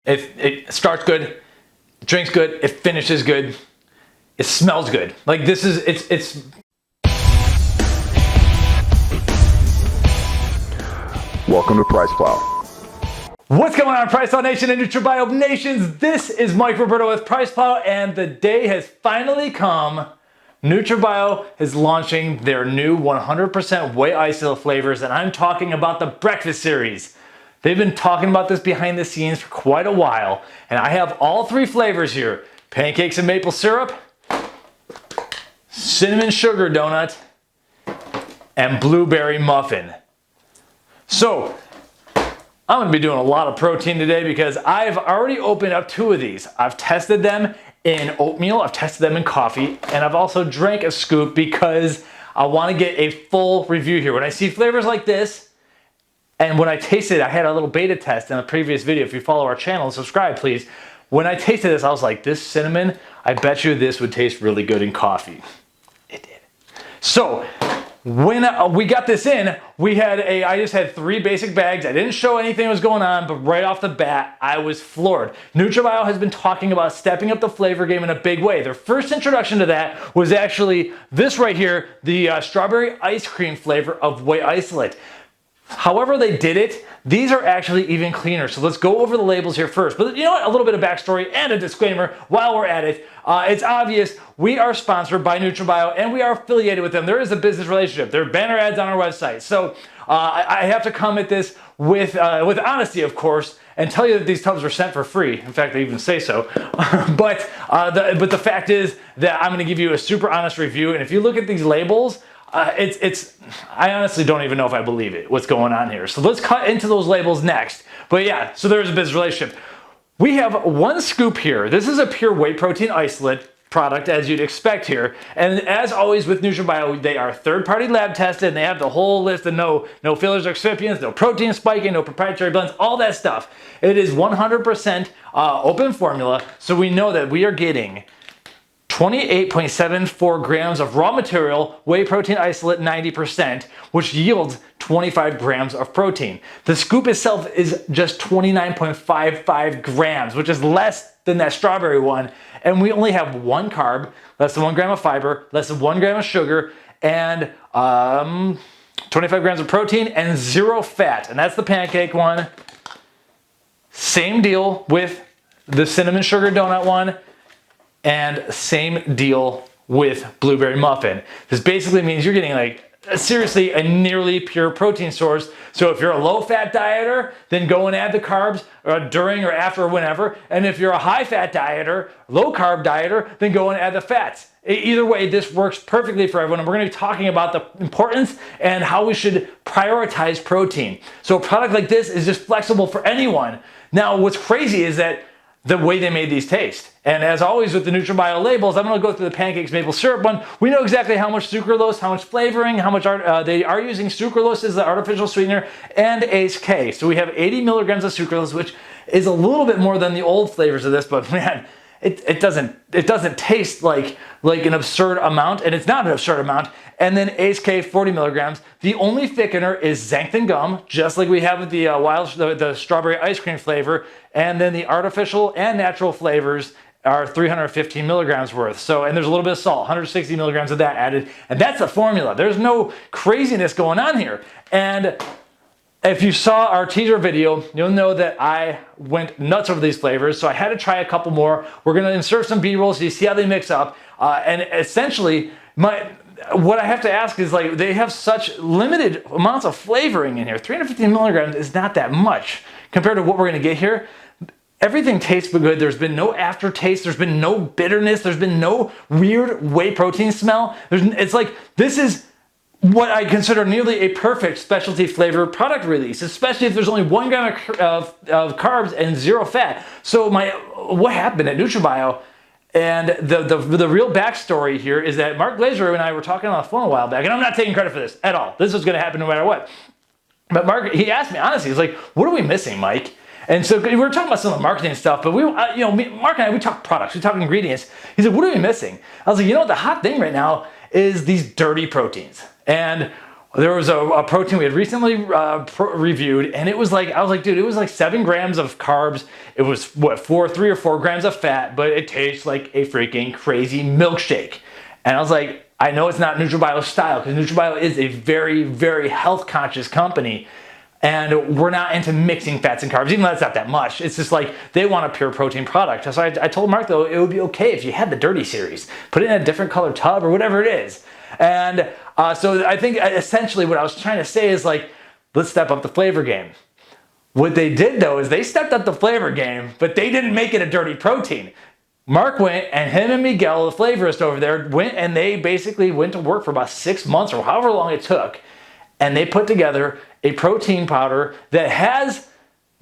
It starts good, it drinks good, it finishes good, it smells good. Like this is, it's. Welcome to PricePlow. What's going on, PricePlow Nation and NutraBio Nations? This is Mike Roberto with PricePlow, and the day has finally come. NutraBio is launching their new 100% whey isolate flavors, and I'm talking about the breakfast series. They've been talking about this behind the scenes for quite a while, and I have all three flavors here: pancakes and maple syrup, cinnamon sugar donut, and blueberry muffin. So I'm going to be doing a lot of protein today because I've already opened up two of these. I've tested them in oatmeal, I've tested them in coffee, and I've also drank a scoop because I want to get a full review here. When I see flavors like this, and when I tasted it, I had a little beta test in a previous video. If you follow our channel and subscribe, please. When I tasted this, I was like, this cinnamon, I bet you this would taste really good in coffee. It did. So when we got this in, I just had 3 basic bags. I didn't show anything that was going on, but right off the bat, I was floored. NutraBio has been talking about stepping up the flavor game in a big way. Their first introduction to that was actually this right here, the strawberry ice cream flavor of whey isolate. However they did it, these are actually even cleaner. So let's go over the labels here first. But you know what? A little bit of backstory and a disclaimer while we're at it. It's obvious we are sponsored by NutraBio and we are affiliated with them. There is a business relationship. There are banner ads on our website. So I have to come at this with honesty, of course, and tell you that these tubs were sent for free. In fact, they even say so. But the fact is that I'm going to give you a super honest review. And if you look at these labels, I honestly don't even know if I believe it, what's going on here. So let's cut into those labels next. But yeah, so there's a business relationship. We have 1 scoop here. This is a pure whey protein isolate product, as you'd expect here. And as always with NutraBio, they are third-party lab tested, and they have the whole list of no fillers or excipients, no protein spiking, no proprietary blends, all that stuff. It is 100% open formula, so we know that we are getting 28.74 grams of raw material, whey protein isolate 90%, which yields 25 grams of protein. The scoop itself is just 29.55 grams, which is less than that strawberry one. And we only have 1 carb, less than 1 gram of fiber, less than 1 gram of sugar, and 25 grams of protein and 0 fat. And that's the pancake one. Same deal with the cinnamon sugar donut one. And same deal with blueberry muffin. This basically means you're getting like seriously a nearly pure protein source. So if you're a low-fat dieter, then go and add the carbs during or after or whenever. And if you're a high-fat dieter, low-carb dieter, then go and add the fats. Either way, this works perfectly for everyone. And we're going to be talking about the importance and how we should prioritize protein. So a product like this is just flexible for anyone. Now, what's crazy is that the way they made these taste. And as always with the NutraBio labels, I'm going to go through the pancakes maple syrup one. We know exactly how much sucralose, how much flavoring, how much they are using sucralose as the artificial sweetener, and ACE K. So we have 80 milligrams of sucralose, which is a little bit more than the old flavors of this, but man, it doesn't taste like an absurd amount, and it's not an absurd amount. And then ACE K 40 milligrams. The only thickener is xanthan gum, just like we have with the the strawberry ice cream flavor. And then the artificial and natural flavors are 315 milligrams worth. So, and there's a little bit of salt, 160 milligrams of that added. And that's the formula. There's no craziness going on here. And if you saw our teaser video, you'll know that I went nuts over these flavors. So I had to try a couple more. We're going to insert some B-rolls so you see how they mix up. And essentially, what I have to ask is, like, they have such limited amounts of flavoring in here. 315 milligrams is not that much compared to what we're going to get here. Everything tastes good. There's been no aftertaste. There's been no bitterness. There's been no weird whey protein smell. It's like, this is what I consider nearly a perfect specialty flavor product release, especially if there's only 1 gram of carbs and 0 fat. So what happened at NutraBio, and the real backstory here is that Mark Glazer and I were talking on the phone a while back, and I'm not taking credit for this at all. This is going to happen no matter what. But Mark, he asked me honestly, he's like, what are we missing, Mike? And so we were talking about some of the marketing stuff, but Mark and I, we talk products, we talk ingredients. He said, what are we missing? I was like, the hot thing right now is these dirty proteins. And there was a protein we had recently reviewed, and it was like, I was like, dude, it was like 7 grams of carbs. It was what, 3 or 4 grams of fat, but it tastes like a freaking crazy milkshake. And I was like, I know it's not NutraBio style, because NutraBio is a very, very health conscious company. And we're not into mixing fats and carbs, even though it's not that much. It's just like, they want a pure protein product. So I told Mark, though, it would be okay if you had the dirty series. Put it in a different color tub or whatever it is. And so I think essentially what I was trying to say is like, let's step up the flavor game. What they did, though, is they stepped up the flavor game, but they didn't make it a dirty protein. Mark went, and him and Miguel, the flavorist over there, went, and they basically went to work for about 6 months or however long it took. And they put together a protein powder that has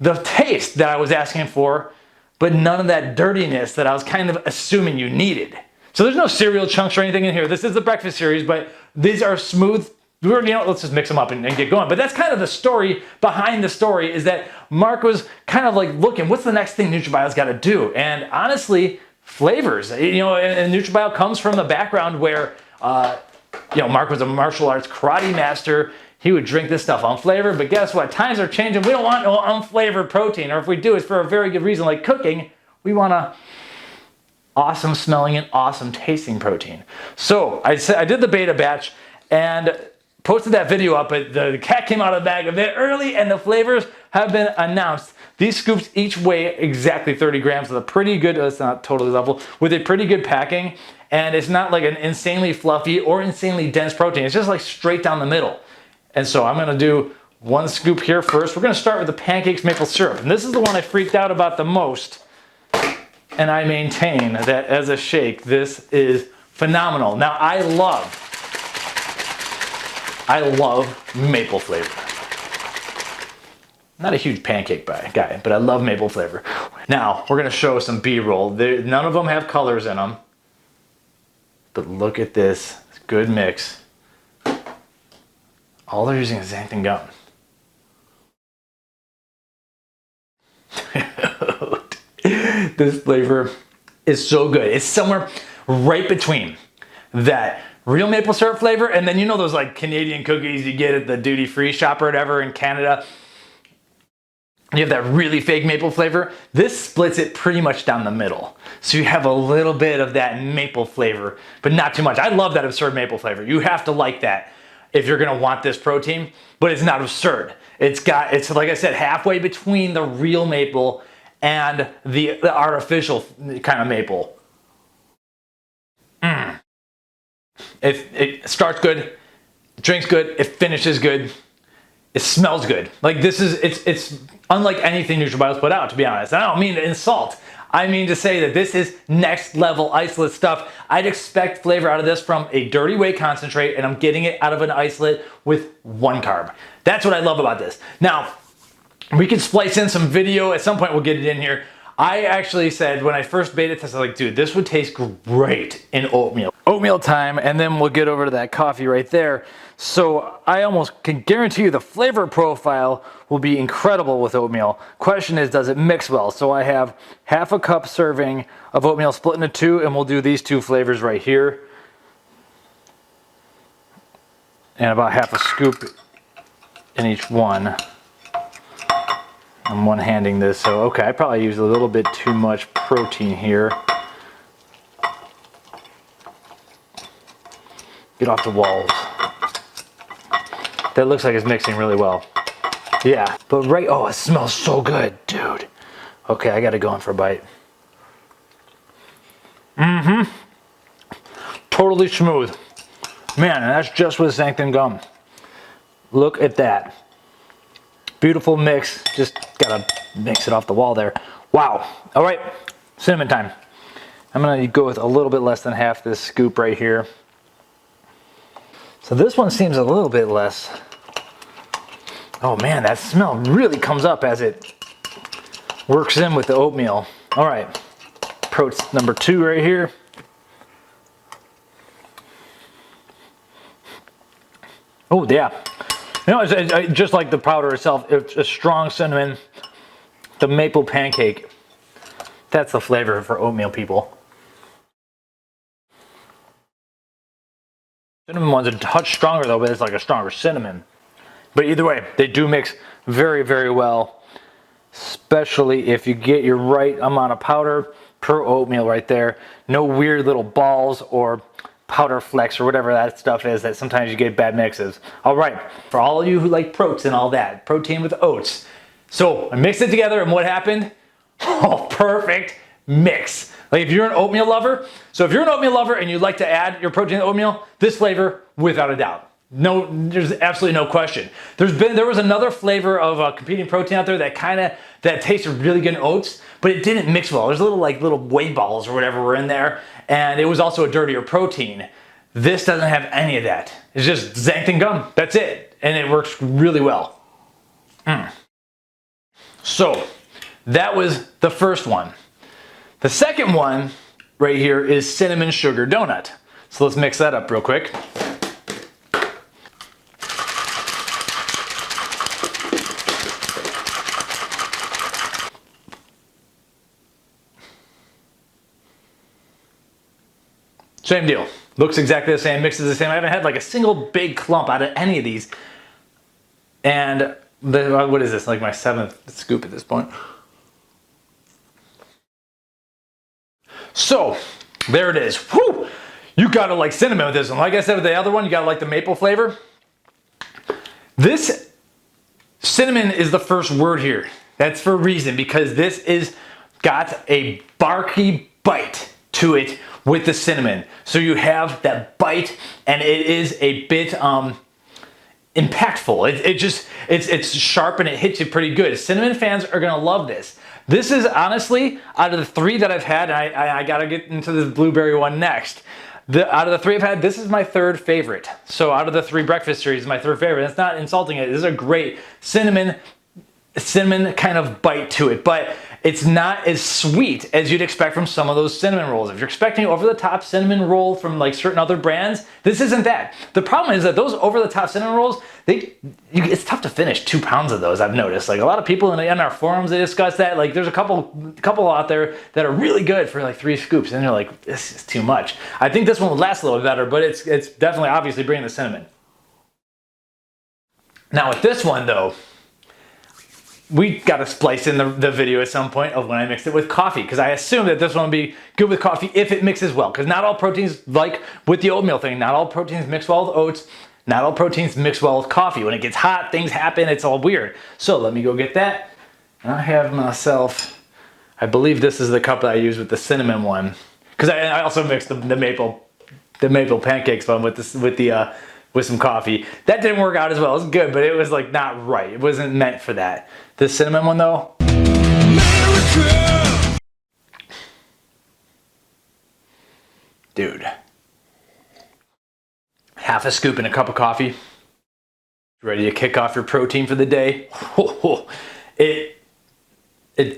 the taste that I was asking for, but none of that dirtiness that I was kind of assuming you needed. So there's no cereal chunks or anything in here. This is the breakfast series, but these are smooth. Let's just mix them up and get going. But that's kind of the story behind the story, is that Mark was kind of like looking, what's the next thing NutraBio's got to do? And honestly, flavors. And NutraBio comes from the background where, Mark was a martial arts karate master. He would drink this stuff unflavored, but guess what? Times are changing. We don't want no unflavored protein, or if we do, it's for a very good reason, like cooking. We want a awesome smelling and awesome tasting protein. So I did the beta batch and posted that video up, but the cat came out of the bag a bit early, and the flavors have been announced. These scoops each weigh exactly 30 grams with a pretty good, it's not totally level, with a pretty good packing, and it's not like an insanely fluffy or insanely dense protein. It's just like straight down the middle. And so I'm gonna do 1 scoop here first. We're gonna start with the pancakes maple syrup. And this is the one I freaked out about the most. And I maintain that as a shake, this is phenomenal. Now I love maple flavor. I'm not a huge pancake guy, but I love maple flavor. Now we're gonna show some B-roll. None of them have colors in them. But look at this, it's a good mix. All they're using is xanthan gum. This flavor is so good. It's somewhere right between that real maple syrup flavor and then those like Canadian cookies you get at the duty-free shop or whatever in Canada. You have that really fake maple flavor. This splits it pretty much down the middle. So you have a little bit of that maple flavor, but not too much. I love that absurd maple flavor. You have to like that if you're gonna want this protein, but it's not absurd. It's like I said, halfway between the real maple and the artificial kind of maple. It starts good, it drinks good, it finishes good, it smells good. Like it's unlike anything NutraBio's put out, to be honest. And I don't mean to insult. I mean to say that this is next level isolate stuff. I'd expect flavor out of this from a dirty whey concentrate, and I'm getting it out of an isolate with 1 carb. That's what I love about this. Now, we can splice in some video. At some point, we'll get it in here. I actually said when I first beta tested, I was like, dude, this would taste great in oatmeal. Oatmeal time, and then we'll get over to that coffee right there. So I almost can guarantee you the flavor profile will be incredible with oatmeal. Question is, does it mix well? So I have half a cup serving of oatmeal split into 2, and we'll do these 2 flavors right here. And about half a scoop in each one. I'm one-handing this, so okay, I probably used a little bit too much protein here. Get off the walls. That looks like it's mixing really well. Yeah, but oh, it smells so good, dude. Okay, I gotta go in for a bite. Totally smooth. Man, and that's just with xanthan gum. Look at that. Beautiful mix, just gotta mix it off the wall there. Wow, all right, cinnamon time. I'm gonna go with a little bit less than half this scoop right here. So this one seems a little bit less. Oh man, that smell really comes up as it works in with the oatmeal. All right, approach number 2 right here. Oh yeah. It's just like the powder itself, it's a strong cinnamon, the maple pancake. That's the flavor for oatmeal, people. Cinnamon one's a touch stronger though, but it's like a stronger cinnamon. But either way, they do mix very, very well, especially if you get your right amount of powder per oatmeal right there. No weird little balls or powder flecks or whatever that stuff is that sometimes you get bad mixes. All right, for all of you who like protein and all that, protein with oats. So I mixed it together and what happened? Oh, perfect mix. Like if you're an oatmeal lover, so if you're an oatmeal lover and you'd like to add your protein to oatmeal, this flavor, without a doubt. No, there's absolutely no question. There was another flavor of competing protein out there that tasted really good in oats, but it didn't mix well. There's little whey balls or whatever were in there, and it was also a dirtier protein. This doesn't have any of that. It's just xanthan gum. That's it, and it works really well. So that was the first one. The second one right here is cinnamon sugar donut. So let's mix that up real quick. Same deal. Looks exactly the same, mixes the same. I haven't had like a single big clump out of any of these. And what is this? Like my 7th scoop at this point. So there it is. Whew! You gotta like cinnamon with this one. Like I said with the other one, you gotta like the maple flavor. This cinnamon is the first word here. That's for a reason, because this is got a barky bite to it with the cinnamon. So you have that bite and it is a bit impactful. It's sharp and it hits you pretty good. Cinnamon fans are gonna love this. This is honestly, out of the 3 that I've had, and I gotta get into this blueberry one next. Out of the 3 I've had, this is my 3rd favorite. So out of the 3 breakfast series, my 3rd favorite. That's not insulting it. This is a great cinnamon kind of bite to it, but it's not as sweet as you'd expect from some of those cinnamon rolls. If you're expecting over-the-top cinnamon roll from like certain other brands, this isn't that. The problem is that those over-the-top cinnamon rolls, it's tough to finish 2 pounds of those, I've noticed. Like a lot of people in our forums, they discuss that. Like there's a couple out there that are really good for like 3 scoops, and they're like, this is too much. I think this one would last a little bit better, but it's definitely obviously bringing the cinnamon. Now with this one though, we got to splice in the video at some point of when I mixed it with coffee, because I assume that this one will be good with coffee if it mixes well, because not all proteins, like with the oatmeal thing, not all proteins mix well with oats, not all proteins mix well with coffee. When it gets hot, things happen, it's all weird. So let me go get that. And I have myself, I believe this is the cup that I use with the cinnamon one, because I also mixed the maple pancakes one with some coffee. That didn't work out as well. It was good, but it was like not right. It wasn't meant for that. This cinnamon one though, America! Dude, half a scoop in a cup of coffee, ready to kick off your protein for the day. It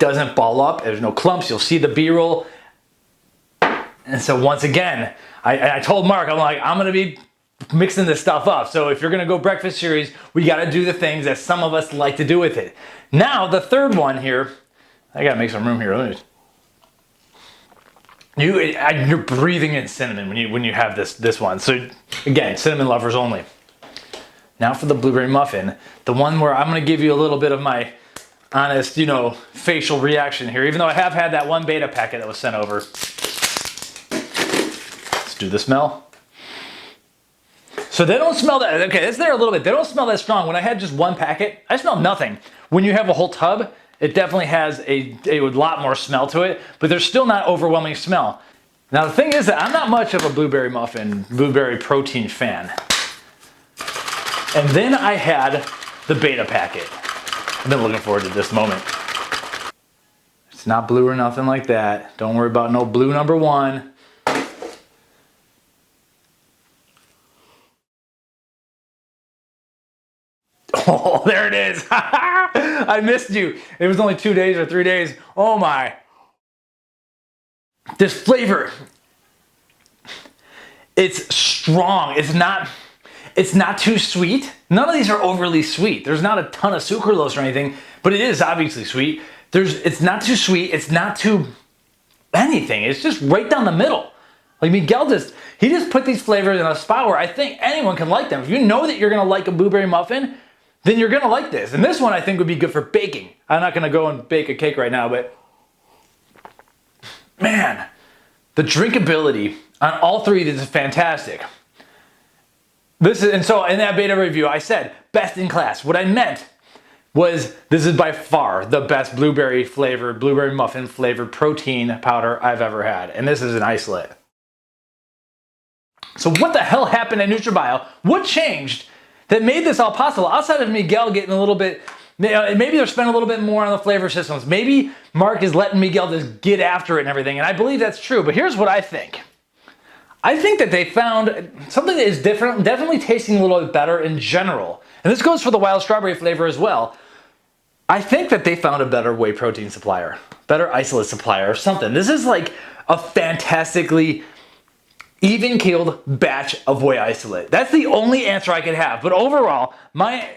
doesn't ball up. There's no clumps. You'll see the B-roll. And so once again, I told Mark, I'm like, I'm gonna be mixing this stuff up. So if you're gonna go breakfast series, we gotta do the things that some of us like to do with it. Now the 3rd one here, I gotta make some room here. You're breathing in cinnamon when you have this one. So again, cinnamon lovers only. Now for the blueberry muffin, the one where I'm gonna give you a little bit of my honest, facial reaction here, even though I have had that one beta packet that was sent over. Let's do the smell. So they don't smell that, okay, it's there a little bit. They don't smell that strong. When I had just one packet, I smelled nothing. When you have a whole tub, it definitely has a lot more smell to it, but there's still not overwhelming smell. Now the thing is that I'm not much of a blueberry protein fan. And then I had the beta packet. I've been looking forward to this moment. It's not blue or nothing like that. Don't worry about no blue number 1. Oh, there it is. I missed you. It was only 2 days or 3 days. Oh my. This flavor, it's strong. It's not too sweet. None of these are overly sweet. There's not a ton of sucralose or anything, but it is obviously sweet. It's not too sweet. It's not too anything. It's just right down the middle. Like Miguel he just put these flavors in a spot where I think anyone can like them. If you know that you're gonna like a blueberry muffin, then you're gonna like this. And this one I think would be good for baking. I'm not gonna go and bake a cake right now, but man, the drinkability on all three of these is fantastic. And so in that beta review, I said best in class. What I meant was this is by far the best blueberry muffin flavored protein powder I've ever had. And this is an isolate. So what the hell happened at NutraBio? What changed that made this all possible? Outside of Miguel getting a little bit, maybe they're spending a little bit more on the flavor systems. Maybe Mark is letting Miguel just get after it and everything. And I believe that's true. But here's what I think. I think that they found something that is different, definitely tasting a little bit better in general. And this goes for the wild strawberry flavor as well. I think that they found a better whey protein supplier, better isolate supplier or something. This is like a fantastically even-keeled batch of whey isolate. That's the only answer I could have. But overall, my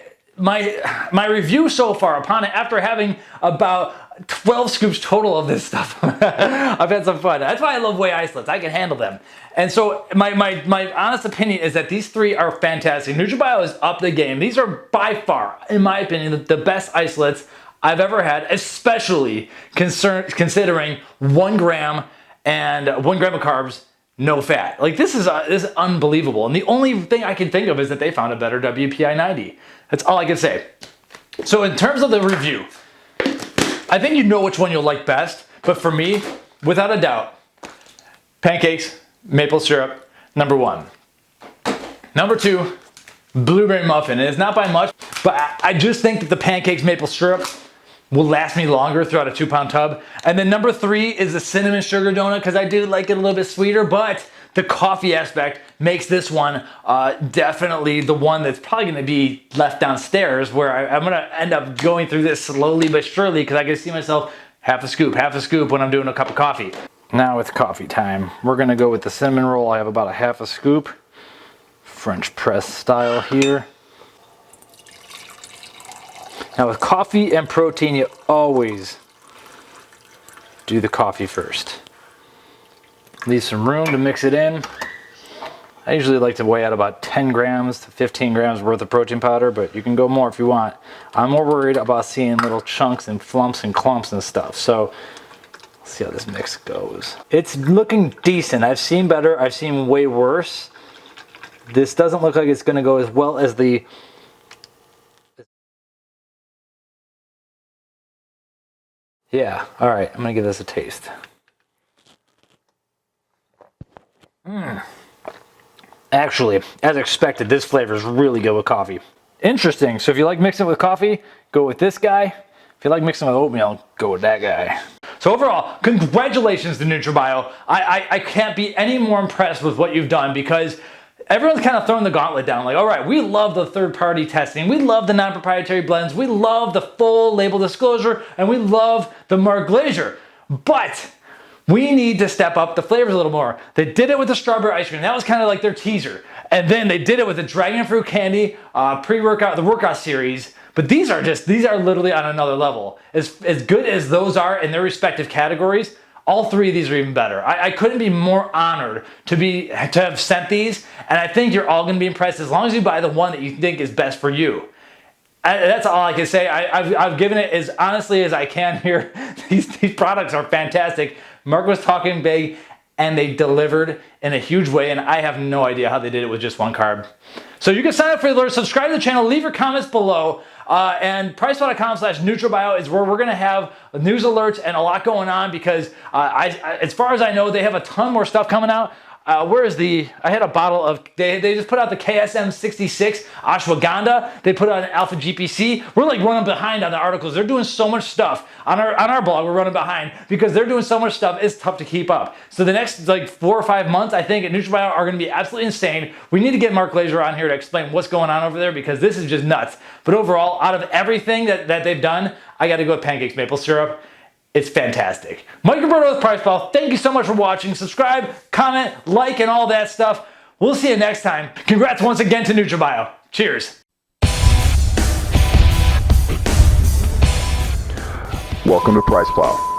review so far upon it, after having about 12 scoops total of this stuff, I've had some fun. That's why I love whey isolates. I can handle them. And so my honest opinion is that these three are fantastic. NutraBio is up the game. These are by far, in my opinion, the best isolates I've ever had, especially considering 1 gram and 1 gram of carbs, no fat. Like this is unbelievable. And the only thing I can think of is that they found a better WPI 90. That's all I can say. So in terms of the review, I think you know which one you'll like best. But for me, without a doubt, pancakes, maple syrup, number 1. Number 2, blueberry muffin. And it's not by much, but I just think that the pancakes maple syrup will last me longer throughout a 2-pound tub. And then number 3 is the cinnamon sugar donut, because I do like it a little bit sweeter, but the coffee aspect makes this one definitely the one that's probably gonna be left downstairs, where I'm gonna end up going through this slowly but surely, because I can see myself half a scoop when I'm doing a cup of coffee. Now it's coffee time. We're gonna go with the cinnamon roll. I have about a half a scoop, French press style here. Now with coffee and protein, you always do the coffee first. Leave some room to mix it in. I usually like to weigh out about 10 grams to 15 grams worth of protein powder, but you can go more if you want. I'm more worried about seeing little chunks and flumps and clumps and stuff. So let's see how this mix goes. It's looking decent. I've seen better, I've seen way worse. This doesn't look like it's gonna go as well as the yeah, all right, I'm gonna give this a taste. Actually, as expected, this flavor is really good with coffee. Interesting, so if you like mixing it with coffee, go with this guy. If you like mixing it with oatmeal, go with that guy. So overall, congratulations to NutraBio. I can't be any more impressed with what you've done, because everyone's kind of throwing the gauntlet down. Like, all right, we love the third-party testing. We love the non-proprietary blends. We love the full label disclosure. And we love the Mark Glazer. But we need to step up the flavors a little more. They did it with the strawberry ice cream. That was kind of like their teaser. And then they did it with the dragon fruit candy pre-workout, the workout series. But these are literally on another level. As good as those are in their respective categories, all three of these are even better. I couldn't be more honored to have sent these, and I think you're all gonna be impressed as long as you buy the one that you think is best for you. That's all I can say. I've given it as honestly as I can here. These products are fantastic. Mark was talking big, and they delivered in a huge way, and I have no idea how they did it with just 1 carb. So you can sign up for the alerts, subscribe to the channel, leave your comments below, and PricePlow.com/NutraBio is where we're gonna have news alerts and a lot going on, because as far as I know, they have a ton more stuff coming out. I had a bottle of, they just put out the KSM 66 ashwagandha. They put out an alpha GPC. We're like running behind on the articles. They're doing so much stuff on our blog. We're running behind because they're doing so much stuff. It's tough to keep up. So the next like 4 or 5 months, I think at NutraBio are going to be absolutely insane. We need to get Mark Glazer on here to explain what's going on over there, because this is just nuts. But overall, out of everything that they've done, I got to go with pancakes maple syrup. It's fantastic. Mike Roberto with PricePlow. Thank you so much for watching. Subscribe, comment, like, and all that stuff. We'll see you next time. Congrats once again to NutraBio. Cheers. Welcome to PricePlow.